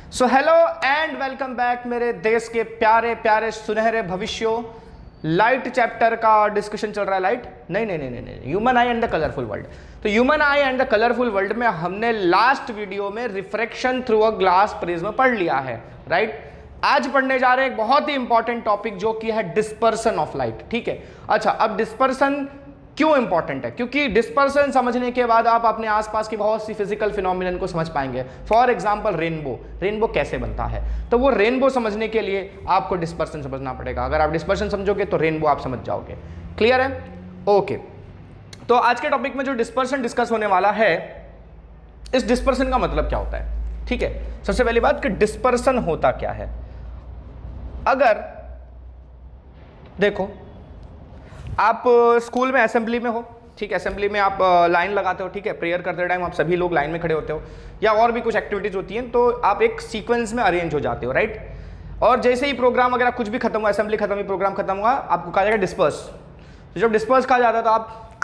So hello and welcome back मेरे देश के प्यारे प्यारे सुनहरे भविष्यों। लाइट चैप्टर का डिस्कशन चल रहा है। लाइट नहीं, human eye and the colourful world. तो human eye and the colourful world में हमने लास्ट वीडियो में refraction through a glass prism पढ़ लिया है, राइट। आज पढ़ने जा रहे हैं एक बहुत ही इंपॉर्टेंट टॉपिक जो कि है डिस्पर्सन ऑफ लाइट। ठीक है, अच्छा, अब डिस्पर्सन क्यों इंपॉर्टेंट है? क्योंकि डिस्पर्सन समझने के बाद आप अपने आसपास की बहुत सी फिजिकल फिनोमिनन को समझ पाएंगे। फॉर एग्जांपल रेनबो कैसे बनता है, तो वो रेनबो समझने के लिए आपको डिस्पर्सन समझना पड़ेगा। अगर आप डिस्पर्सन समझोगे तो रेनबो आप समझ जाओगे। क्लियर है? ओके, तो आज के टॉपिक में जो डिस्पर्सन डिस्कस होने वाला है, इस डिस्पर्सन का मतलब क्या होता है? ठीक है, सबसे पहली बात कि डिस्पर्सन होता क्या है। अगर देखो, आप स्कूल में असेंबली में हो, ठीक है, असेंबली में आप लाइन लगाते हो, ठीक है, प्रेयर करते टाइम आप सभी लोग लाइन में खड़े होते हो, या और भी कुछ एक्टिविटीज होती हैं, तो आप एक सीक्वेंस में अरेंज हो जाते हो, राइट। और जैसे ही प्रोग्राम वगैरह कुछ भी खत्म हुआ, असेंबली खत्म हुई, प्रोग्राम खत्म हुआ, आपको कहा जाएगा डिस्पर्स। तो जब डिस्पर्स कहा जाता है तो आप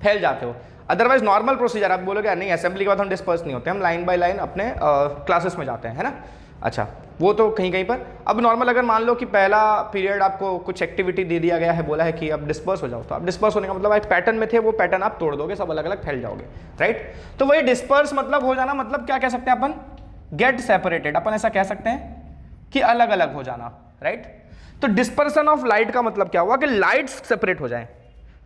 फैल जाते हो। अदरवाइज नॉर्मल प्रोसीजर आप बोलोगे नहीं, असेंबली के बाद हम डिस्पर्स नहीं होते, हम लाइन बाय लाइन अपने क्लासेस में जाते हैं, है ना। अच्छा, वो तो कहीं कहीं पर। अब नॉर्मल अगर मान लो कि पहला पीरियड आपको कुछ एक्टिविटी दे दिया गया है, बोला है कि अब डिस्पर्स हो जाओ, तो अब डिस्पर्स होने का मतलब एक पैटर्न में थे, वो पैटर्न आप तोड़ दोगे, सब अलग अलग फैल जाओगे, राइट। तो वही डिस्पर्स मतलब हो जाना, मतलब क्या कह सकते हैं अपन? गेट सेपरेटेड, अपन ऐसा कह सकते हैं कि अलग अलग हो जाना, राइट। तो डिस्पर्सन ऑफ लाइट का मतलब क्या हुआ कि लाइट सेपरेट हो जाए,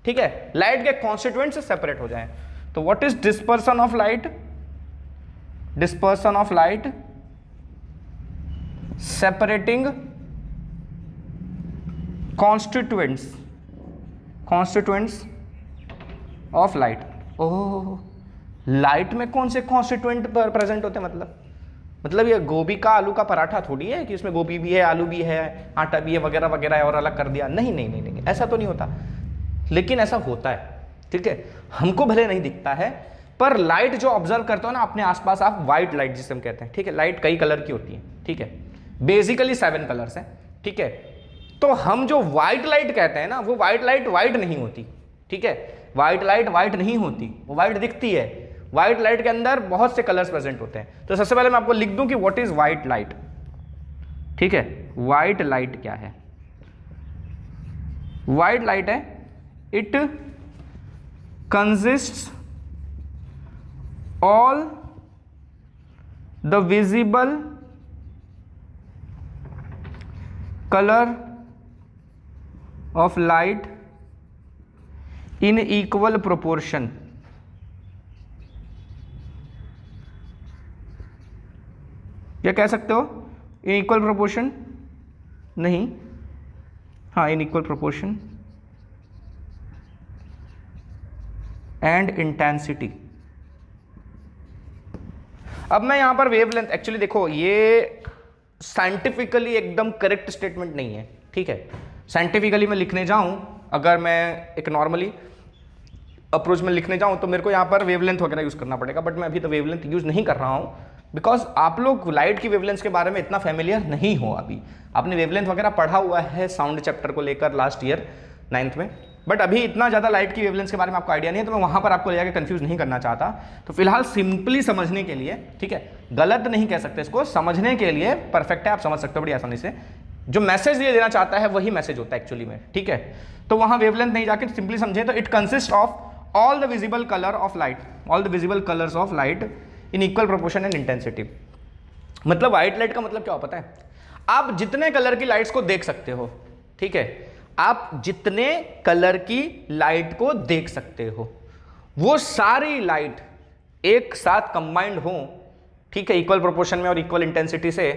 ठीक है, लाइट के कॉन्स्टिट्यूएंट सेपरेट हो जाए। तो what is dispersion of light? Dispersion of light separating constituents of light। Oh, light में कौन से कॉन्स्टिट्यूएंट प्रेजेंट होते हैं? मतलब ये गोभी का आलू का पराठा थोड़ी है कि इसमें गोभी भी है, आलू भी है, आटा भी है, वगैरह वगैरह है और अलग कर दिया। नहीं, ऐसा तो नहीं होता, लेकिन ऐसा होता है, ठीक है। हमको भले नहीं दिखता है, पर लाइट जो ऑब्जर्व करते हो ना अपने आसपास आप, व्हाइट लाइट जिसे हम कहते हैं, ठीक है, लाइट कई कलर की होती है, ठीक है, बेसिकली 7 कलर्स हैं, ठीक है। तो हम जो व्हाइट लाइट कहते हैं ना, वो व्हाइट लाइट व्हाइट नहीं होती, ठीक है, व्हाइट लाइट व्हाइट नहीं होती, वो व्हाइट दिखती है। व्हाइट लाइट के अंदर बहुत से कलर्स प्रेजेंट होते हैं। तो सबसे पहले मैं आपको लिख दूं कि व्हाट इज व्हाइट लाइट, ठीक है। व्हाइट लाइट क्या है? व्हाइट लाइट है, it consists all the visible color of light in equal proportion। क्या कह सकते हो? इन इक्वल प्रोपोर्शन नहीं, हाँ, in equal proportion and intensity. अब मैं यहां पर वेवलेंथ, एक्चुअली देखो, ये साइंटिफिकली एकदम करेक्ट स्टेटमेंट नहीं है, ठीक है। साइंटिफिकली मैं लिखने जाऊं, अगर मैं एक नॉर्मली अप्रोच में लिखने जाऊं तो मेरे को यहां पर वेवलेंथ वगैरह यूज करना पड़ेगा, बट मैं अभी तो वेवलेंथ यूज नहीं कर रहा हूं, बिकॉज आप लोग लाइट की वेवलेंथ के बारे में इतना फेमिलियर नहीं हो। अभी आपने वेवलेंथ वगैरह पढ़ा हुआ है साउंड चैप्टर को लेकर लास्ट ईयर 9th में, बट अभी इतना ज़्यादा लाइट की वेवलेंथ के बारे में आपको आइडिया नहीं है, तो मैं वहाँ पर आपको ले जाकर कंफ्यूज नहीं करना चाहता। तो फिलहाल सिंपली समझने के लिए, ठीक है, गलत नहीं कह सकते इसको, समझने के लिए परफेक्ट है, आप समझ सकते हो बड़ी आसानी से। जो मैसेज ये देना चाहता है वही मैसेज होता है एक्चुअली में, ठीक है। तो वहाँ वेवलेंथ नहीं जाकर सिंपली समझे तो it consist of all the visible colour of light, all the visible colours of light in equal proportion and intensity. मतलब व्हाइट लाइट का मतलब क्या पता है? आप जितने कलर की लाइट्स को देख सकते हो, ठीक है, आप जितने कलर की लाइट को देख सकते हो, वो सारी लाइट एक साथ कंबाइंड हो, ठीक है, इक्वल प्रोपोर्शन में और इक्वल इंटेंसिटी से,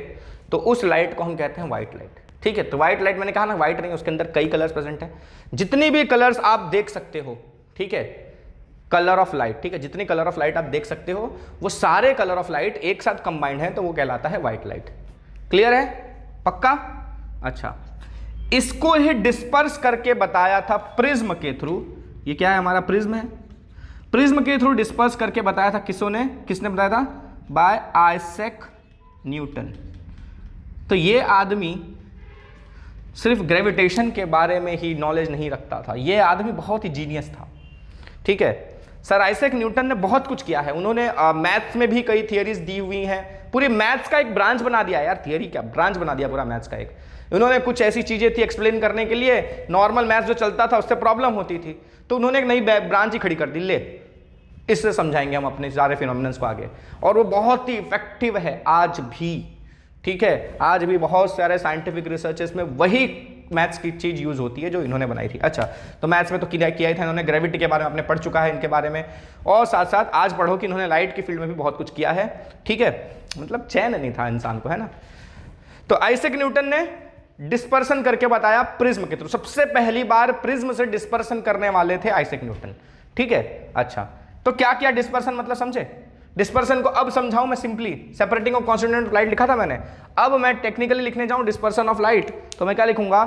तो उस लाइट को हम कहते हैं व्हाइट लाइट, ठीक है। तो व्हाइट लाइट, मैंने कहा ना व्हाइट नहीं, उसके अंदर कई कलर्स प्रेजेंट हैं। जितनी भी कलर्स आप देख सकते हो, ठीक है, कलर ऑफ लाइट, ठीक है, जितनी कलर ऑफ लाइट आप देख सकते हो, वो सारे कलर ऑफ लाइट एक साथ कंबाइंड है, तो वो कहलाता है व्हाइट लाइट। क्लियर है? पक्का? अच्छा, इसको ही डिस्पर्स करके बताया था प्रिज्म के थ्रू। ये क्या है? हमारा प्रिज्म है। प्रिज्म के थ्रू डिस्पर्स करके बताया था किसने बताया था? By Isaac Newton. तो ये आदमी सिर्फ ग्रेविटेशन के बारे में ही नॉलेज नहीं रखता था, ये आदमी बहुत ही जीनियस था, ठीक है। सर आइजैक न्यूटन ने बहुत कुछ किया है, उन्होंने मैथ्स में भी कई थियरीज दी हुई हैं, पूरी मैथ्स का एक ब्रांच बना दिया यार, थियरी क्या ब्रांच बना दिया पूरा मैथ्स का एक। उन्होंने कुछ ऐसी चीजें थी एक्सप्लेन करने के लिए, नॉर्मल मैथ्स जो चलता था उससे प्रॉब्लम होती थी, तो उन्होंने एक नई ब्रांच ही खड़ी कर दी, ले इससे समझाएंगे हम अपने सारे फिनोमिनन्स को आगे। और वो बहुत ही इफेक्टिव है आज भी, ठीक है, आज भी बहुत सारे साइंटिफिक रिसर्चेस में वही मैथ्स की चीज यूज होती है जो इन्होंने बनाई थी। अच्छा, तो मैथ्स में तो किया ही था इन्होंने, ग्रेविटी के बारे में आपने पढ़ चुका है इनके बारे में, और साथ साथ आज पढ़ो कि इन्होंने लाइट की फील्ड में भी बहुत कुछ किया है, ठीक है, मतलब चैन नहीं था इंसान को, है ना। तो आइजैक न्यूटन ने डिस्पर्सन करके बताया प्रिज्म के थ्रू, सबसे पहली बार प्रिज्म से डिस्पर्सन करने वाले थे आइजैक न्यूटन, ठीक है। अच्छा, तो क्या किया डिस्पर्सन मतलब समझे, डिस्पर्सन को अब समझाऊं मैं simply, separating of constituent of light लिखा था मैंने, अब मैं टेक्निकली लिखने जाऊं डिस्पर्सन ऑफ लाइट, तो मैं क्या लिखूंगा,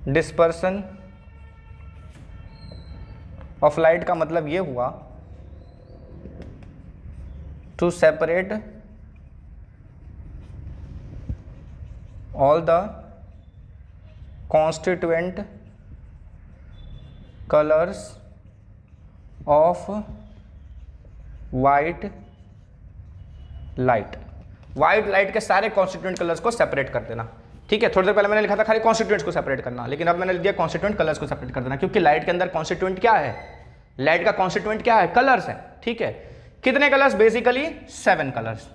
डिस्पर्सन ऑफ लाइट का मतलब यह हुआ to separate all the constituent colors of white light, white light के सारे कॉन्स्टिट्यूएंट कलर्स को सेपरेट कर देना, ठीक है। थोड़ी देर पहले मैंने लिखा था खाली कॉन्स्टिट्यूएंट्स को सेपरेट करना, लेकिन अब मैंने लिख दिया कॉन्स्टिट्यूएंट कलर्स को सेपरेट कर देना, क्योंकि लाइट के अंदर कॉन्स्टिट्यूएंट क्या है, लाइट का कॉन्स्टिट्यूएंट क्या है, कलर्स है, ठीक है। कितने कलर्स, बेसिकली 7 कलर्स,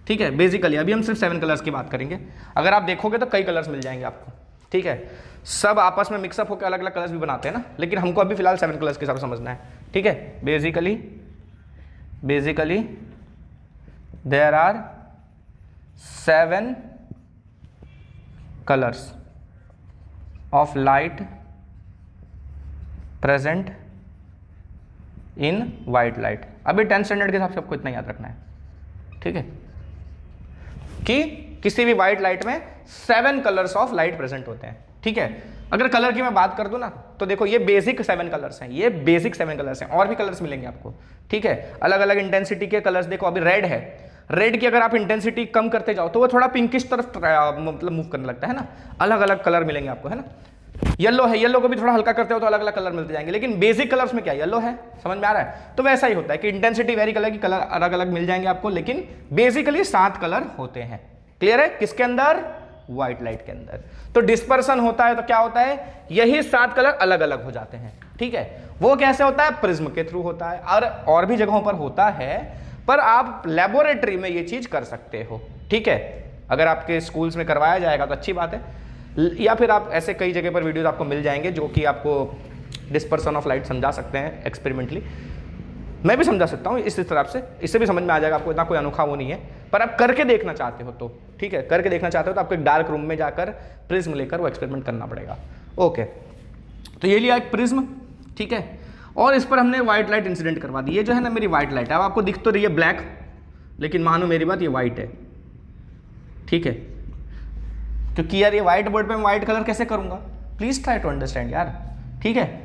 ठीक है, बेसिकली अभी हम सिर्फ 7 कलर्स की बात करेंगे। अगर आप देखोगे तो कई कलर्स मिल जाएंगे आपको, ठीक है, सब आपस में मिक्सअप होकर अलग अलग कलर्स भी बनाते हैं ना, लेकिन हमको अभी फिलहाल 7 कलर्स के हिसाब से समझना है, ठीक है। Basically there are 7 colours of light present in white light. अभी 10th स्टैंडर्ड के हिसाब से आपको इतना याद रखना है, ठीक है, कि किसी भी वाइट लाइट में 7 कलर्स ऑफ लाइट प्रेजेंट होते हैं, ठीक है। अगर कलर की मैं बात कर दूं ना, तो देखो ये बेसिक 7 कलर्स हैं, ये बेसिक 7 कलर्स हैं, और भी कलर्स मिलेंगे आपको, ठीक है, अलग अलग इंटेंसिटी के कलर्स। देखो अभी रेड है, रेड की अगर आप इंटेंसिटी कम करते जाओ तो वो थोड़ा पिंकिश तरफ मतलब मूव करने लगता है ना, अलग अलग कलर मिलेंगे आपको, है ना। येलो है, येलो को भी थोड़ा हल्का करते हो तो अलग अलग कलर मिलते जाएंगे, लेकिन बेसिक कलर्स में क्या येलो है, समझ में आ रहा है। तो वैसा ही होता है कि इंटेंसिटी वेरी कलर की कलर अलग अलग मिल जाएंगे आपको, लेकिन बेसिकली 7 कलर होते हैं। क्लियर है, किसके अंदर, व्हाइट लाइट के अंदर। तो डिस्पर्सन होता है तो क्या होता है, यही 7 कलर अलग अलग हो जाते हैं, ठीक है। वो कैसे होता है, प्रिज्म के थ्रू होता है, और भी जगहों पर होता है, पर आप लेबोरेटरी में ये चीज कर सकते हो, ठीक है। अगर आपके स्कूल्स में करवाया जाएगा तो अच्छी बात है, या फिर आप ऐसे कई जगह पर वीडियोस आपको मिल जाएंगे जो कि आपको डिस्पर्सन ऑफ लाइट समझा सकते हैं एक्सपेरिमेंटली। मैं भी समझा सकता हूँ इस तरफ से, इससे भी समझ में आ जाएगा आपको, इतना कोई अनोखा वो नहीं है। पर आप करके देखना चाहते हो तो ठीक है, करके देखना चाहते हो तो आपको एक डार्क रूम में जाकर प्रिज्म लेकर वो एक्सपेरिमेंट करना पड़ेगा। ओके, तो ये लिया एक प्रिज्म, ठीक है, और इस पर हमने व्हाइट लाइट इंसिडेंट करवा दी। ये जो है ना मेरी व्हाइट लाइट है, अब आपको दिख तो रही है ब्लैक, लेकिन मानो मेरी बात ये व्हाइट है, ठीक है, क्योंकि यार ये व्हाइट बोर्ड पे मैं व्हाइट कलर कैसे करूंगा, प्लीज ट्राई टू अंडरस्टैंड यार, ठीक है।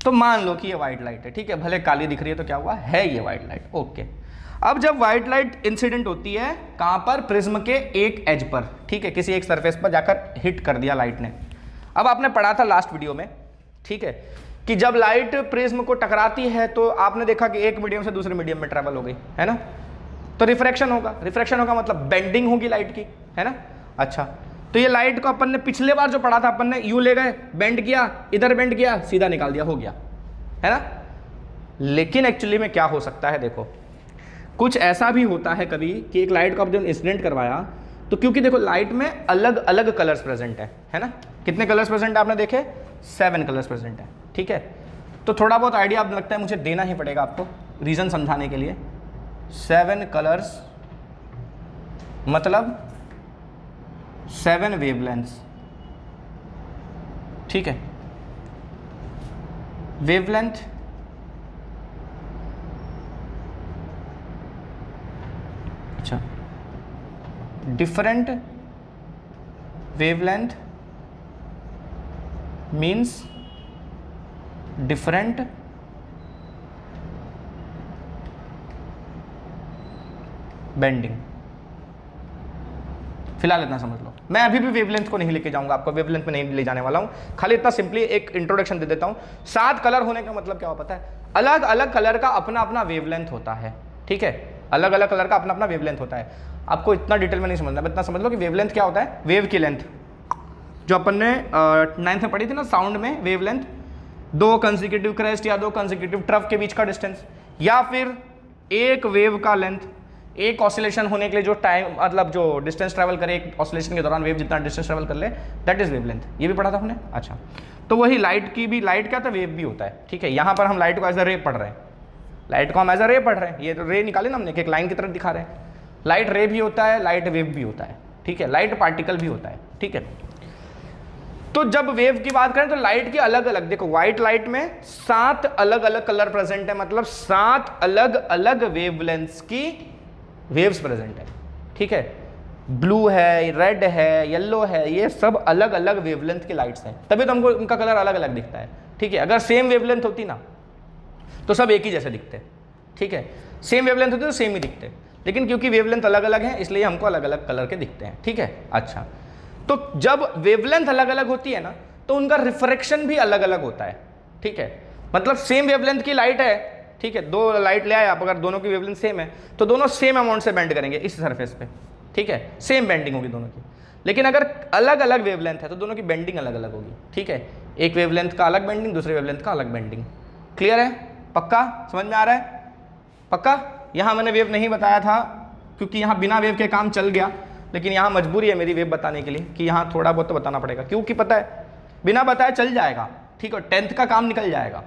तो मान लो कि ये व्हाइट लाइट है, ठीक है, भले काली दिख रही है तो क्या हुआ, है ये व्हाइट लाइट, ओके। अब जब व्हाइट लाइट इंसिडेंट होती है कहां पर, प्रिज्म के एक एज पर, ठीक है, किसी एक सरफेस पर जाकर हिट कर दिया लाइट ने। अब आपने पढ़ा था लास्ट वीडियो में, ठीक है, कि जब लाइट प्रिज्म को टकराती है तो आपने देखा कि एक मीडियम से दूसरे मीडियम में ट्रेवल हो गई, है ना, तो रिफ्रैक्शन होगा। रिफ्रैक्शन होगा मतलब बेंडिंग होगी लाइट की, है ना। अच्छा, तो ये लाइट को अपन ने पिछले बार जो पढ़ा था, अपन ने यूं ले गए, बेंड किया, इधर बेंड किया, सीधा निकाल दिया, हो गया, है ना। लेकिन एक्चुअली में क्या हो सकता है, देखो कुछ ऐसा भी होता है कभी कि एक लाइट को आप जब इंसिडेंट करवाया तो क्योंकि देखो लाइट में अलग अलग कलर्स प्रेजेंट है ना। कितने कलर्स प्रेजेंट है आपने देखे, 7 कलर्स प्रेजेंट है, ठीक है। तो थोड़ा बहुत आइडिया अब लगता है मुझे देना ही पड़ेगा आपको रीजन समझाने के लिए। 7 कलर्स मतलब 7 वेवलेंथ्स, ठीक है। वेवलेंथ अच्छा, different wavelength means different bending. फिलहाल इतना समझ लो। मैं अभी भी वेवलेंथ को नहीं लेके जाऊंगा, आपको वेवलेंथ में नहीं ले जाने वाला हूं, खाली इतना सिंपली एक इंट्रोडक्शन दे देता हूं। 7 कलर होने का मतलब क्या हो पता है? अलग अलग कलर का अपना अपना वेवलेंथ होता है, ठीक है, अलग अलग कलर का अपना अपना वेवलेंथ होता है। आपको इतना डिटेल में नहीं समझना, इतना समझ लो कि वेवलेंथ क्या होता है। वेव की लेंथ जो अपन ने 9th में पढ़ी थी ना साउंड में, वेवलेंथ 2 कंसेक्यूटिव क्रेस्ट या 2 कंसेक्यूटिव ट्रफ के बीच का डिस्टेंस, या फिर एक वेव का लेंथ, एक ऑसिलेशन होने के लिए जो टाइम मतलब जो डिस्टेंस ट्रैवल करे एक ऑसिलेशन के दौरान, वेव जितना डिस्टेंस ट्रैवल कर ले, दैट इज वेवलेंथ। ये भी पढ़ा था हमने। अच्छा, तो वही लाइट की भी, लाइट क्या था, वेव भी होता है, ठीक है। यहाँ पर हम लाइट को एज अ रे पढ़ रहे हैं, लाइट को हम एज अ रे पढ़ रहे हैं, ये तो रे निकाले ना हमने एक लाइन की तरफ दिखा रहे हैं। लाइट रे भी होता है, लाइट वेव भी होता है, ठीक है, लाइट पार्टिकल भी होता है, ठीक है। तो जब वेव की बात करें तो लाइट की अलग अलग, देखो व्हाइट लाइट में 7 अलग अलग कलर प्रेजेंट है, मतलब 7 अलग अलग वेवलेंथ्स की वेव्स प्रेजेंट है, ठीक है। ब्लू है, रेड है, येलो है, ये सब अलग अलग वेवलेंथ की लाइट्स हैं, तभी तो हमको उनका कलर अलग अलग दिखता है, ठीक है। अगर सेम वेवलेंथ होती ना तो सब एक ही जैसे दिखते, ठीक है। सेम वेवलेंथ होती तो सेम ही दिखते, लेकिन क्योंकि वेवलेंथ अलग अलग है इसलिए हमको अलग अलग कलर के दिखते हैं, ठीक है। अच्छा, तो जब वेवलेंथ अलग अलग होती है ना तो उनका रिफ्रैक्शन भी अलग अलग होता है, ठीक है। मतलब सेम वेवलेंथ की लाइट है, ठीक है, 2 लाइट ले आए आप, अगर दोनों की वेवलेंथ सेम है तो दोनों सेम अमाउंट से बेंड करेंगे इस सरफेस पे, ठीक है, सेम बेंडिंग होगी दोनों की। लेकिन अगर अलग अलग वेवलेंथ है तो दोनों की बेंडिंग अलग अलग होगी, ठीक है। एक वेवलेंथ का अलग बेंडिंग, दूसरे वेवलेंथ का अलग बेंडिंग। क्लियर है? पक्का समझ में आ रहा है? पक्का? यहाँ मैंने वेव नहीं बताया था क्योंकि यहाँ बिना वेव के काम चल गया, लेकिन यहाँ मजबूरी है मेरी वेव बताने के लिए कि यहाँ थोड़ा बहुत तो बताना पड़ेगा, क्योंकि पता है बिना बताए चल जाएगा, ठीक है, 10th का काम निकल जाएगा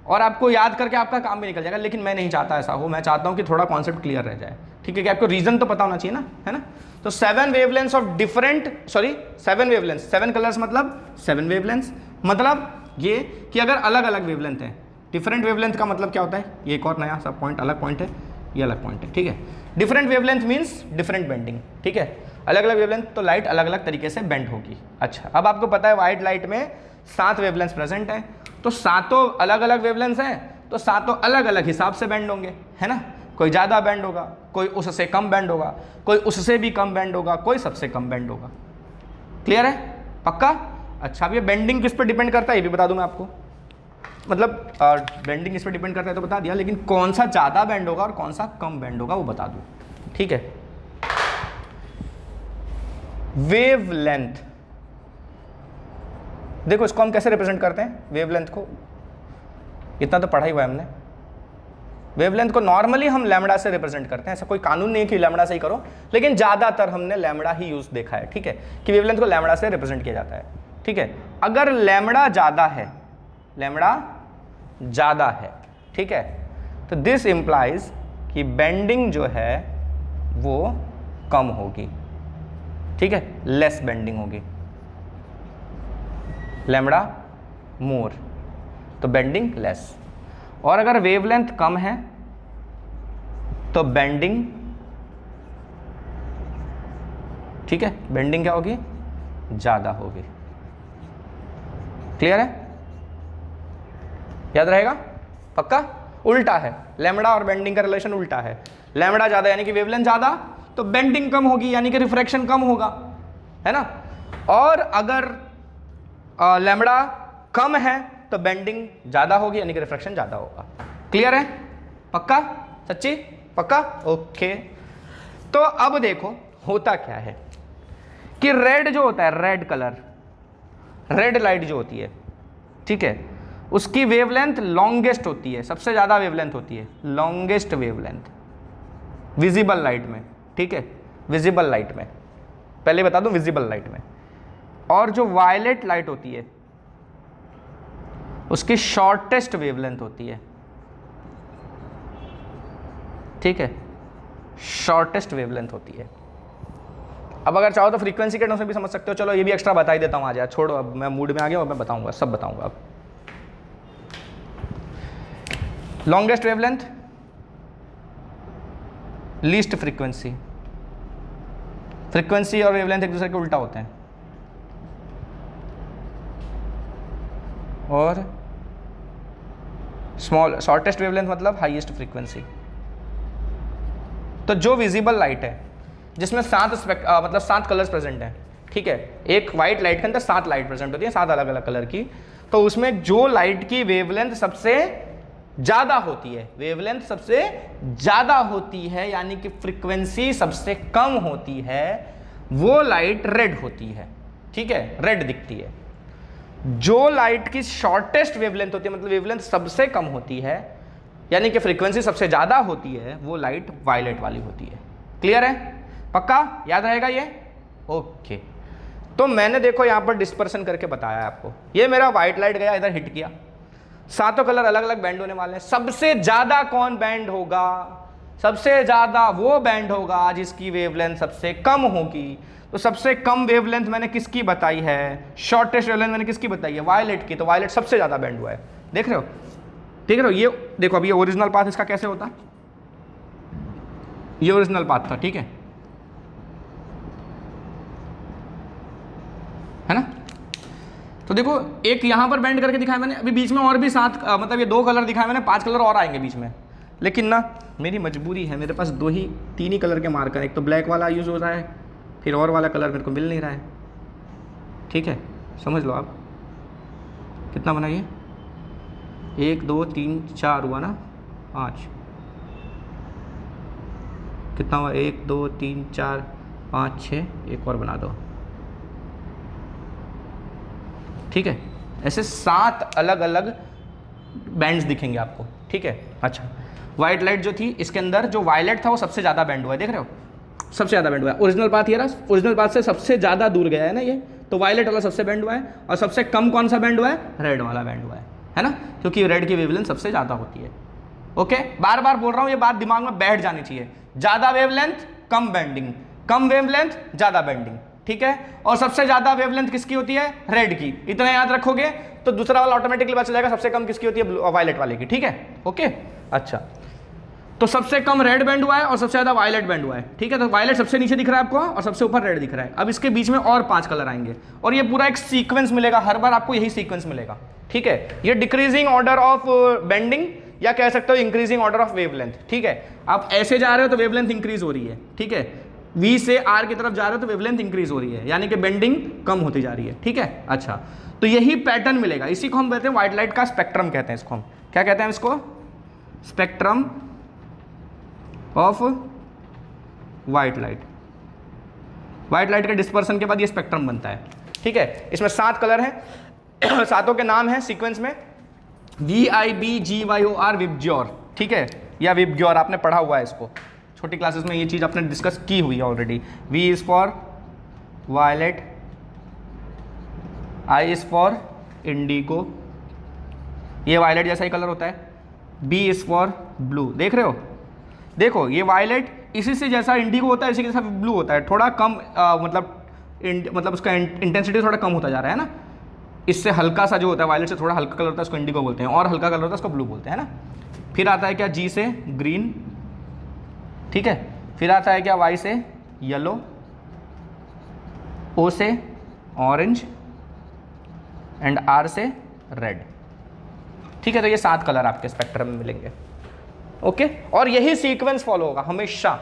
और आपको याद करके आपका काम भी निकल जाएगा, लेकिन मैं नहीं चाहता ऐसा हो। मैं चाहता हूँ कि थोड़ा कॉन्सेप्ट क्लियर रह जाए, ठीक है, कि आपको रीजन तो पता होना चाहिए ना, है ना। तो 7 wavelengths of different, 7 wavelengths, 7 colours मतलब 7 वेवलेंथ्स, मतलब ये कि अगर अलग अलग वेवलेंथ है, डिफरेंट वेवलेंथ का मतलब क्या होता है, ये एक और नया सब पॉइंट, अलग पॉइंट है, ये अलग पॉइंट है, ठीक है। Different wavelength means different bending, ठीक है, अलग अलग वेवलेंथ तो लाइट अलग अलग तरीके से बेंड होगी। अच्छा, अब आपको पता है व्हाइट लाइट में 7 वेवलेंथ्स प्रेजेंट हैं, तो 7 अलग अलग वेवलेंथ्स हैं तो 7 अलग अलग हिसाब से बेंड होंगे, है ना। कोई ज़्यादा बेंड होगा, कोई उससे कम बेंड होगा, कोई उससे भी कम बेंड होगा, कोई सबसे कम बेंड होगा। क्लियर है? पक्का? अच्छा, अब ये बेंडिंग किस पर डिपेंड करता है ये भी बता दूं मैं आपको, मतलब बेंडिंग इस पर डिपेंड करता है तो बता दिया, लेकिन कौन सा ज़्यादा बेंड होगा और कौन सा कम बेंड होगा वो बता दूं, ठीक है। वेवलेंथ, देखो इसको हम कैसे रिप्रेजेंट करते हैं वेवलेंथ को, इतना तो पढ़ा ही हुआ है हमने। वेवलेंथ को नॉर्मली हम लैम्बडा से रिप्रेजेंट करते हैं, ऐसा कोई कानून नहीं है कि लैम्बडा से ही करो, लेकिन ज़्यादातर हमने लैम्बडा ही यूज देखा है, ठीक है, कि वेवलेंथ को लैम्बडा से रिप्रेजेंट किया जाता है, ठीक है। अगर लैम्बडा ज़्यादा है, लैम्बडा ज़्यादा है, ठीक है, तो दिस इंप्लाइज कि बेंडिंग जो है वो कम होगी, ठीक है, लेस बेंडिंग होगी। लैम्बडा मोर तो बेंडिंग लेस, और अगर वेवलेंथ कम है तो बेंडिंग, ठीक है, बेंडिंग क्या होगी, ज़्यादा होगी। क्लियर है? याद रहेगा? पक्का? उल्टा है, लैम्बडा और बेंडिंग का रिलेशन उल्टा है। लैम्बडा ज़्यादा यानी कि वेवलेंथ ज़्यादा, तो बेंडिंग कम होगी यानी कि रिफ्रैक्शन कम होगा, है ना। और अगर लैम्बडा कम है तो बेंडिंग ज़्यादा होगी यानी कि रिफ्रैक्शन ज़्यादा होगा। क्लियर है? पक्का? सच्ची? पक्का? ओके। तो अब देखो होता क्या है कि रेड जो होता है, रेड कलर, रेड लाइट जो होती है, ठीक है, उसकी वेवलेंथ लॉन्गेस्ट होती है, सबसे ज़्यादा वेवलेंथ होती है, लॉन्गेस्ट वेवलेंथ विजिबल लाइट में, ठीक है, विजिबल लाइट में, पहले बता दूं विजिबल लाइट में। और जो वायलेट लाइट होती है उसकी शॉर्टेस्ट वेवलेंथ होती है, ठीक है, शॉर्टेस्ट वेवलेंथ होती है। अब अगर चाहो तो फ्रीक्वेंसी के टर्म्स में भी समझ सकते हो, चलो ये भी एक्स्ट्रा बता ही देता हूं, आ जाए, छोड़ो, अब मैं मूड में आ गया और मैं बताऊंगा, सब बताऊंगा। अब longest wavelength, least frequency, frequency और वेवलेंथ एक दूसरे के उल्टा होते हैं, और स्मॉल शॉर्टेस्ट वेवलेंथ मतलब हाईएस्ट फ्रीक्वेंसी। तो जो विजिबल लाइट है, जिसमें 7 मतलब 7 कलर्स प्रेजेंट हैं, ठीक है। एक वाइट लाइट के अंदर 7 लाइट प्रेजेंट होती है, 7 अलग अलग कलर की। तो उसमें जो लाइट की वेवलेंथ सबसे ज़्यादा होती है, वेवलेंथ सबसे ज़्यादा होती है, यानी कि फ्रीक्वेंसी सबसे कम होती है, वो लाइट रेड होती है, ठीक है, रेड दिखती है। जो लाइट की शॉर्टेस्ट वेवलेंथ होती है, मतलब वेवलेंथ सबसे कम होती है, यानी कि फ्रीक्वेंसी सबसे ज़्यादा होती है, वो लाइट वायलेट वाली होती है। क्लियर है? पक्का याद रहेगा ये? ओके। तो मैंने देखो यहां पर डिस्पर्सन करके बताया आपको। ये मेरा व्हाइट लाइट गया, इधर हिट किया, 7 कलर अलग अलग बैंड होने वाले हैं। सबसे ज्यादा कौन बैंड होगा? सबसे ज्यादा वो बैंड होगा जिसकी वेवलेंथ सबसे कम होगी। तो सबसे कम वेवलेंथ मैंने किसकी बताई है? शॉर्टेस्ट वेवलेंथ मैंने किसकी बताई है? वायलेट की। तो वायलेट सबसे ज्यादा बैंड हुआ है, देख रहे हो? देख रहे हो? ये देखो, अभी ये ओरिजिनल पाथ इसका कैसे होता, ये ओरिजिनल पाथ था, ठीक है ना? तो देखो एक यहां पर बैंड करके दिखाया मैंने, अभी बीच में और भी 7 मतलब ये 2 कलर दिखाए मैंने, 5 कलर और आएंगे बीच में। लेकिन ना मेरी मजबूरी है, मेरे पास 3 ही कलर के मार्कर, एक तो ब्लैक वाला यूज हो रहा है, फिर और वाला कलर मेरे को मिल नहीं रहा है, ठीक है? समझ लो आप कितना बनाइए, 1 2 3 4 हुआ ना, 5 कितना हुआ, 1 2 3 4 5 6, एक और बना दो, ठीक है? ऐसे 7 अलग अलग बैंड्स दिखेंगे आपको, ठीक है? अच्छा, व्हाइट लाइट जो थी इसके अंदर जो वायलेट था वो सबसे ज़्यादा बैंड हुआ है, देख रहे हो? सबसे ज़्यादा बैंड हुआ है। ओरिजिनल पाथ ये रहा, ओरिजिनल पाथ से सबसे ज़्यादा दूर गया है ना ये, तो वायलेट वाला सबसे बैंड हुआ है। और सबसे कम कौन सा बैंड हुआ है? रेड वाला बैंड हुआ है ना? क्योंकि रेड की वेवलेंथ सबसे ज़्यादा होती है। ओके, बार बार बोल रहा हूँ, ये बात दिमाग में बैठ जानी चाहिए। ज़्यादा वेवलेंथ कम बैंडिंग, कम वेवलेंथ ज़्यादा बैंडिंग, ठीक है? और सबसे ज्यादा वेवलेंथ किसकी होती है? रेड की। इतना याद रखोगे तो दूसरा वाला ऑटोमेटिकली पता चल जाएगा सबसे कम किसकी होती है? वायलेट वाले की, ठीक है? ओके, अच्छा, तो सबसे कम रेड बैंड हुआ है और सबसे ज्यादा वायलेट बैंड हुआ है, ठीक है? तो वायलेट सबसे नीचे दिख रहा है आपको और सबसे ऊपर रेड दिख रहा है। अब इसके बीच में और 5 कलर आएंगे और ये पूरा एक सीक्वेंस मिलेगा, हर बार आपको यही सीक्वेंस मिलेगा, ठीक है? ये डिक्रीजिंग ऑर्डर ऑफ बेंडिंग या कह सकते हो इंक्रीजिंग ऑर्डर ऑफ वेवलेंथ, ठीक है? आप ऐसे जा रहे हो तो वेवलेंथ इंक्रीज हो रही है, ठीक है? V से R की तरफ जा रहे हो तो वेवलेंथ इंक्रीज हो रही है, यानी कि बेंडिंग कम होती जा रही है, ठीक है? अच्छा, तो यही पैटर्न मिलेगा, इसी को हम कहते हैं व्हाइट लाइट का स्पेक्ट्रम कहते हैं। इसको हम क्या कहते हैं? इसको spectrum of white light. White light के डिस्पर्सन के बाद ये स्पेक्ट्रम बनता है, ठीक है? इसमें 7 कलर हैं, सातों के नाम हैं सीक्वेंस में, VIBGYOR, विबज्योर, ठीक है? या विबज्योर, आपने पढ़ा हुआ है इसको, छोटी क्लासेस में ये चीज़ आपने डिस्कस की हुई है already. V is for violet, I is for indigo, ये वायलेट जैसा ही कलर होता है। B इज़ फॉर ब्लू, देख रहे हो? देखो ये वायलेट इसी से जैसा इंडिगो होता है, इसी के जैसा ब्लू होता है, थोड़ा कम मतलब उसका इंटेंसिटी थोड़ा कम होता जा रहा है ना। इससे हल्का सा जो होता है, वायलेट से थोड़ा हल्का कलर होता है, उसको इंडिगो बोलते हैं, और हल्का कलर होता है उसको ब्लू बोलते हैं ना। फिर आता है क्या? G से ग्रीन, ठीक है? फिर आता है क्या? Y से येलो, O से ऑरेंज एंड R से रेड, ठीक है? तो ये 7 कलर आपके स्पेक्ट्रम में मिलेंगे, ओके? और यही सीक्वेंस फॉलो होगा हमेशा,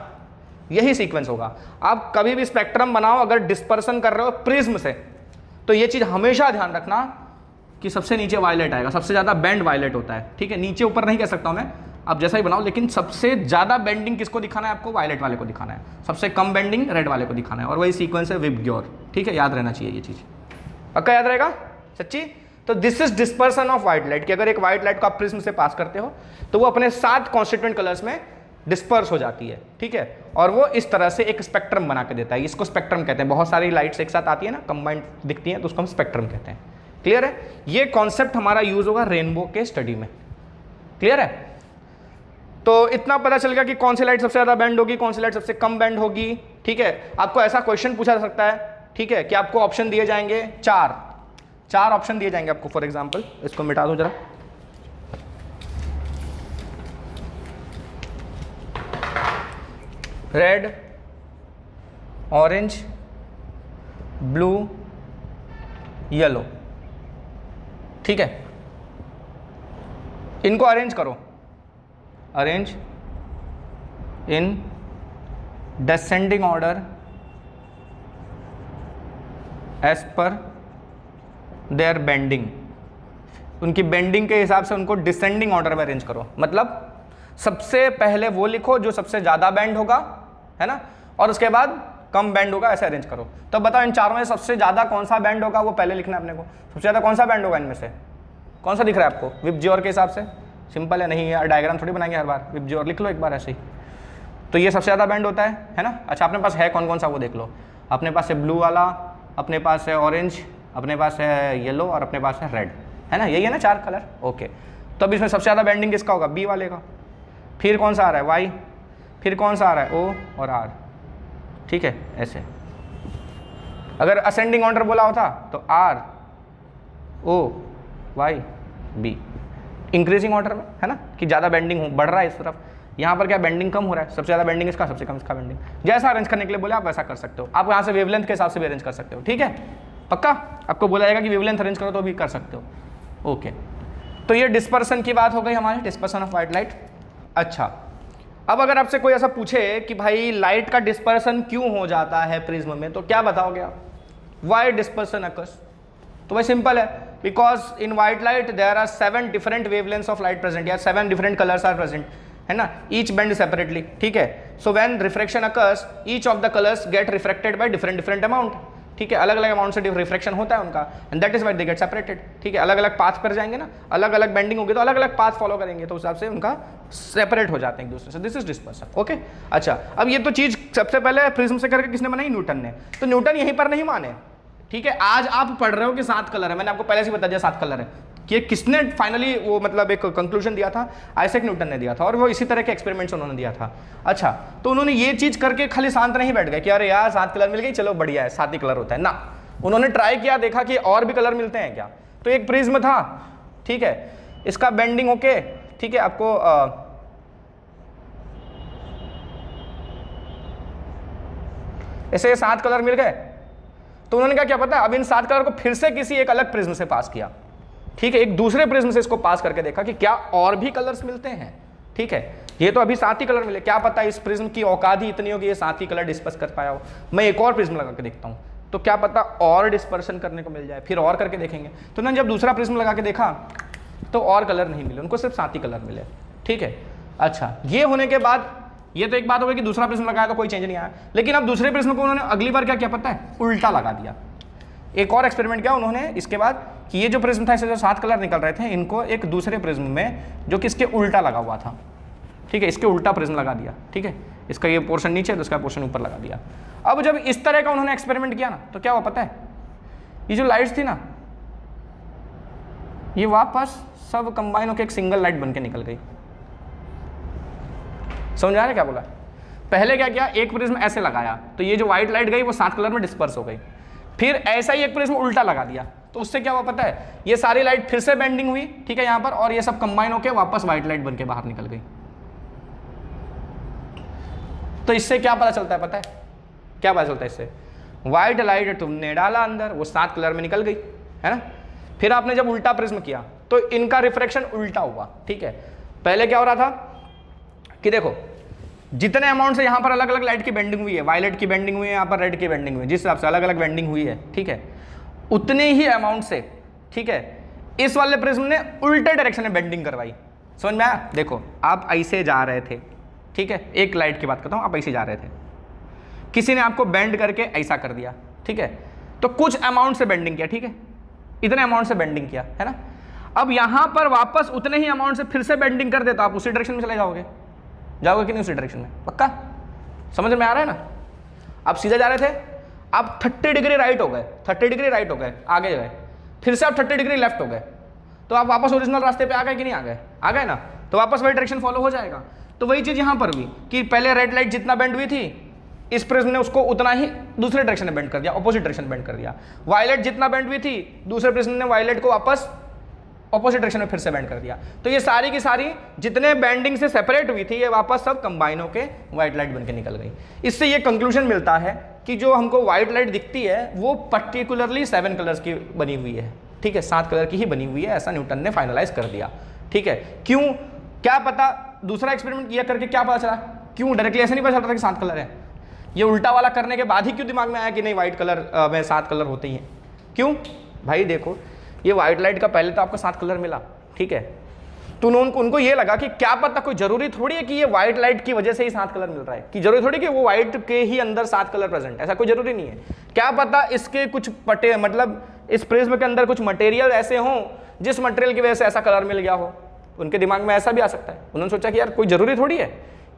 यही सीक्वेंस होगा। आप कभी भी स्पेक्ट्रम बनाओ अगर डिस्पर्सन कर रहे हो प्रिज्म से, तो ये चीज़ हमेशा ध्यान रखना कि सबसे नीचे वायलेट आएगा, सबसे ज़्यादा बैंड वायलेट होता है, ठीक है? नीचे ऊपर नहीं कह सकता हूँ मैं, आप जैसा ही बनाओ, लेकिन सबसे ज़्यादा बेंडिंग किसको दिखाना है आपको? वायलेट वाले को दिखाना है। सबसे कम बेंडिंग रेड वाले को दिखाना है, और वही सीक्वेंस है विबज्योर, ठीक है? याद रहना चाहिए ये चीज़, पक्का याद रहेगा? सच्ची? तो this is dispersion of white light, कि अगर एक व्हाइट लाइट को आप प्रिज्म से पास करते हो तो वो अपने 7 कॉन्स्टिट्यूएंट कलर्स में डिस्पर्स हो जाती है, ठीक है? और वो इस तरह से एक स्पेक्ट्रम बना के देता है। इसको स्पेक्ट्रम कहते हैं। बहुत सारी लाइट्स एक साथ आती है ना, कंबाइंड दिखती हैं, तो उसको हम स्पेक्ट्रम कहते हैं। क्लियर है? ये कॉन्सेप्ट हमारा यूज होगा रेनबो के स्टडी में। क्लियर है? तो इतना पता चल गया कि कौन सी लाइट सबसे ज़्यादा बैंड होगी, कौन सी लाइट सबसे कम बैंड होगी, ठीक है? आपको ऐसा क्वेश्चन पूछा जा सकता है, ठीक है, कि आपको ऑप्शन दिए जाएंगे 4 ऑप्शन दिए जाएंगे आपको। फॉर एग्जांपल इसको मिटा दो जरा, रेड, ऑरेंज, ब्लू, येलो, ठीक है? इनको अरेंज करो, arrange in descending order as per their bending, उनकी बेंडिंग के हिसाब से उनको डिसेंडिंग ऑर्डर में अरेंज करो। मतलब सबसे पहले वो लिखो जो सबसे ज़्यादा बैंड होगा, है ना, और उसके बाद कम बैंड होगा, ऐसे अरेंज करो। तो बताओ इन चारों में सबसे ज़्यादा कौन सा बैंड होगा वो पहले लिखना है अपने को। सबसे ज़्यादा कौन सा बैंड होगा इनमें से, कौन सा दिख रहा है आपको विबजियोर के हिसाब से? सिंपल है, नहीं यार डायग्राम थोड़ी बनाएंगे हर बार, विबजियोर लिख लो एक बार ऐसे ही। तो ये सबसे ज़्यादा बैंड होता है ना। अच्छा अपने पास है कौन कौन सा वो देख लो। अपने पास है ब्लू वाला, अपने पास है ऑरेंज, अपने पास है येलो और अपने पास है रेड, है ना, यही है ना 4 कलर। ओके, तो अब इसमें सबसे ज़्यादा बैंडिंग किसका होगा? बी वाले का। फिर कौन सा आ रहा है? वाई। फिर कौन सा आ रहा है? ओ और आर। ठीक है, ऐसे। अगर असेंडिंग ऑर्डर बोला होता तो R O Y B, increasing order में, है ना, कि ज़्यादा बेंडिंग हो, बढ़ रहा है इस तरफ। यहाँ पर क्या बेंडिंग कम हो रहा है, सबसे ज़्यादा बेंडिंग इसका, सबसे कम इसका बेंडिंग। जैसा अरेंज करने के लिए बोले आप वैसा कर सकते हो। आप यहाँ से वेवलेंथ के हिसाब से भी अरेंज कर सकते हो। ठीक है, पक्का आपको बोला जाएगा कि वेवलेंथ अरेंज करो तो भी कर सकते हो। ओके, तो ये डिस्पर्सन की बात हो गई हमारी, डिस्पर्सन ऑफ व्हाइट लाइट। अच्छा, अब अगर आपसे कोई ऐसा पूछे कि भाई लाइट का डिस्पर्सन क्यों हो जाता है प्रिज्म में, तो क्या बताओगे आप? Why dispersion occurs? तो भाई सिंपल है, because in white light there are 7 different wavelengths of light present, या 7 डिफरेंट कलर्स आर प्रेजेंट, है ना, ईच बेंड सेपरेटली। ठीक है, so when refraction occurs each of the colours get refracted by different amount. ठीक है, अलग अलग amount से रिफ्रैक्शन होता है उनका, and that is why they get separated. ठीक है, अलग अलग पाथ पर जाएंगे ना, अलग अलग बेंडिंग होगी तो अलग अलग पाथ फॉलो करेंगे, तो उस हिसाब से उनका सेपरेट हो जाते हैं एक दूसरे से। This is dispersion. ओके, अच्छा अब ये तो चीज सबसे पहले प्रिज्म से करके किसने बनाई? न्यूटन ने। तो न्यूटन यहीं पर नहीं माने। ठीक है, आज आप पढ़ रहे हो कि 7 कलर है, मैंने आपको पहले से बता दिया 7 कलर है, कि किसने फाइनली वो मतलब एक कंक्लूजन दिया था? आइजैक न्यूटन ने दिया था, और वो इसी तरह के एक्सपेरिमेंट्स उन्होंने दिया था। अच्छा, तो उन्होंने ये चीज करके खाली शांत नहीं बैठ गए कि अरे यार 7 कलर मिल गई, चलो बढ़िया है, 7 ही कलर होता है ना। उन्होंने ट्राई किया, देखा कि और भी कलर मिलते हैं क्या। तो एक प्रिज्म था, ठीक है, इसका बेंडिंग होके, ठीक है, आपको ऐसे 7 कलर मिल गए। तो उन्होंने क्या पता है, अब इन 7 कलर को फिर से किसी एक अलग प्रिज्म से पास किया। ठीक है, एक दूसरे प्रिज्म से इसको पास करके देखा कि क्या और भी कलर्स मिलते हैं। ठीक है, ये तो अभी 7 ही कलर मिले, क्या पता इस प्रिज्म की औकात ही इतनी होगी ये 7 ही कलर डिस्पर्स कर पाया हो। मैं एक और प्रिज्म लगा के देखता हूँ, तो क्या पता और डिस्पर्शन करने को मिल जाए, फिर और करके देखेंगे। तो उन्होंने जब दूसरा प्रिज्म लगा के देखा तो और कलर नहीं मिले, उनको सिर्फ 7 ही कलर मिले। ठीक है, अच्छा ये होने के बाद ये तो एक बात हो गई कि दूसरा प्रिज्म लगाया तो कोई चेंज नहीं आया, लेकिन अब दूसरे प्रिज्म को उन्होंने अगली बार क्या किया पता है? उल्टा लगा दिया। एक और एक्सपेरिमेंट किया उन्होंने इसके बाद कि ये जो प्रिज्म था, इससे जो 7 कलर निकल रहे थे, इनको एक दूसरे प्रिज्म में जो कि इसके उल्टा लगा हुआ था, ठीक है, इसके उल्टा प्रिज्म लगा दिया। ठीक है, इसका ये पोर्शन नीचे तो इसका पोर्शन ऊपर लगा दिया। अब जब इस तरह का उन्होंने एक्सपेरिमेंट किया ना, तो क्या हुआ पता है? ये जो लाइट्स थी ना, ये वापस सब कंबाइन होकर एक सिंगल लाइट बन के निकल गई। समझ आ रहा है क्या बोला? पहले क्या किया, एक प्रिज्म ऐसे लगाया तो ये जो व्हाइट लाइट गई वो 7 कलर में डिस्पर्स हो गई। फिर ऐसा ही एक प्रिज्म उल्टा लगा दिया, तो उससे क्या हुआ पता है? ये सारी लाइट फिर से बेंडिंग हुई, ठीक है, यहां पर, और ये सब कंबाइन होकर वापस व्हाइट लाइट बन के बाहर निकल गई। तो इससे क्या पता चलता है पता है? क्या पता चलता है इससे? व्हाइट लाइट तुमने डाला अंदर, वो 7 कलर में निकल गई, है ना। फिर आपने जब उल्टा प्रिज्म किया तो इनका रिफ्रैक्शन उल्टा हुआ। ठीक है, पहले क्या हो रहा था कि देखो जितने अमाउंट से यहाँ पर अलग अलग लाइट की बेंडिंग हुई है, वायलेट की बेंडिंग हुई है, यहाँ पर रेड की बेंडिंग हुई है, जिस हिसाब से अलग अलग बेंडिंग हुई है, ठीक है, उतने ही अमाउंट से, ठीक है, इस वाले प्रिज्म ने उल्टे डायरेक्शन में बेंडिंग करवाई। समझ में आया? देखो आप ऐसे जा रहे थे, ठीक है, एक लाइट की बात करता हूँ, आप ऐसे जा रहे थे, किसी ने आपको बेंड करके ऐसा कर दिया, ठीक है, तो कुछ अमाउंट से बेंडिंग किया, ठीक है, इतने अमाउंट से बेंडिंग किया, है ना। अब यहां पर वापस उतने ही अमाउंट से फिर से बेंडिंग कर देता, आप उसी डायरेक्शन में चले जाओगे, जाओगे कि नहीं उसी डायरेक्शन में? पक्का समझ में आ रहा है ना? आप सीधा जा रहे थे, आप 30 डिग्री राइट हो गए, 30 डिग्री राइट हो गए, आगे गए, फिर से आप 30 डिग्री लेफ्ट हो गए, तो आप वापस ओरिजिनल रास्ते पे आ गए कि नहीं आ गए? आ गए ना, तो वापस वही डायरेक्शन फॉलो हो जाएगा। तो वही चीज यहां पर भी कि पहले रेड लाइट जितना बेंड हुई थी, इस प्रिज्म ने उसको उतना ही दूसरे डायरेक्शन में बेंड कर दिया, ऑपोजिट डायरेक्शन बेंड कर दिया। वायलेट जितना बेंड हुई थी, दूसरे प्रिज्म ने वायलेट को वापस ऑपोजिट डायरेक्शन में फिर से बेंड कर दिया। तो ये सारी की सारी जितने बेंडिंग से सेपरेट हुई थी, ये वापस सब कंबाइन होके व्हाइट लाइट बन के निकल गई। इससे ये कंक्लूजन मिलता है कि जो हमको व्हाइट लाइट दिखती है वो पर्टिकुलरली 7 कलर्स की बनी हुई है, ठीक है, 7 कलर की ही बनी हुई है, ऐसा न्यूटन ने फाइनलाइज कर दिया। ठीक है, क्यों? क्या पता दूसरा एक्सपेरिमेंट किया करके क्या पता चला? क्यों डायरेक्टली ऐसे नहीं पता चलता था कि 7 कलर है? ये उल्टा वाला करने के बाद ही क्यों दिमाग में आया कि नहीं व्हाइट कलर में 7 कलर होते ही हैं? क्यों भाई? देखो ये व्हाइट लाइट का पहले तो आपको 7 कलर मिला, ठीक है, तो उनको ये लगा कि क्या पता, कोई जरूरी थोड़ी है कि ये व्हाइट लाइट की वजह से ही 7 कलर मिल रहा है, कि जरूरी थोड़ी कि वो व्हाइट के ही अंदर 7 कलर प्रेजेंट है, ऐसा कोई जरूरी नहीं है। क्या पता इसके कुछ मतलब इस प्रिज्म के अंदर कुछ मटेरियल ऐसे हों जिस मटेरियल की वजह से ऐसा कलर मिल गया हो। उनके दिमाग में ऐसा भी आ सकता है। उन्होंने सोचा कि यार कोई जरूरी थोड़ी है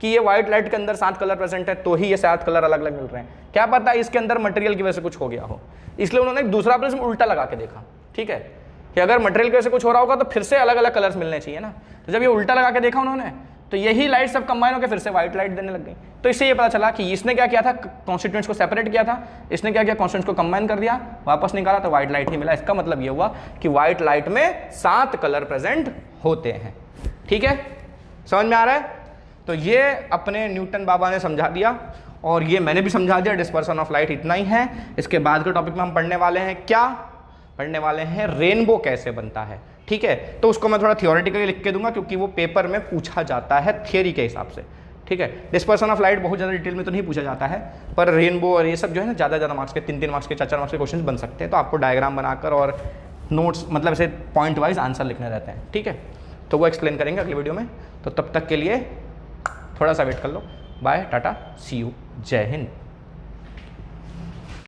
कि ये व्हाइट लाइट के अंदर 7 कलर प्रेजेंट है तो ही ये 7 कलर अलग अलग मिल रहे हैं, क्या पता इसके अंदर मटेरियल की वजह से कुछ हो गया हो। इसलिए उन्होंने एक दूसरा प्रिज्म उल्टा लगा के देखा, ठीक है, कि अगर मटेरियल की वजह से कुछ हो रहा होगा तो फिर से अलग अलग कलर्स मिलने चाहिए ना। तो जब ये उल्टा लगा के देखा उन्होंने तो यही लाइट सब कंबाइन होकर फिर से व्हाइट लाइट देने लग गई। तो इससे ये पता चला कि इसने क्या किया था, कॉन्स्टिट्यूएंट्स को सेपरेट किया था, इसने क्या किया, कॉन्स्टिट्यूएंट्स को कंबाइन कर दिया, वापस निकाला तो व्हाइट लाइट ही मिला। इसका मतलब ये हुआ कि व्हाइट लाइट में 7 कलर प्रेजेंट होते हैं, ठीक है, समझ में आ रहा है? तो ये अपने न्यूटन बाबा ने समझा दिया और ये मैंने भी समझा दिया। डिस्पर्सन ऑफ लाइट इतना ही है। इसके बाद के टॉपिक में हम पढ़ने वाले हैं क्या, पढ़ने वाले हैं रेनबो कैसे बनता है, ठीक है। तो उसको मैं थोड़ा थियोरेटिकली लिख के दूंगा क्योंकि वो पेपर में पूछा जाता है थियरी के हिसाब से, ठीक है। डिस्पर्सन ऑफ लाइट बहुत ज़्यादा डिटेल में तो नहीं पूछा जाता है, पर रेनबो और ये सब जो है ना ज़्यादा मार्क्स के 3-3 मार्क्स के 4-4 मार्क्स के क्वेश्चन बन सकते हैं। तो आपको डायग्राम बनाकर और नोट्स मतलब ऐसे पॉइंट वाइज आंसर लिखने रहते हैं, ठीक है। तो वो एक्सप्लेन करेंगे अगली वीडियो में। तो तब तक के लिए थोड़ा सा वेट कर लो। बाय, टाटा, सी यू, जय हिंद।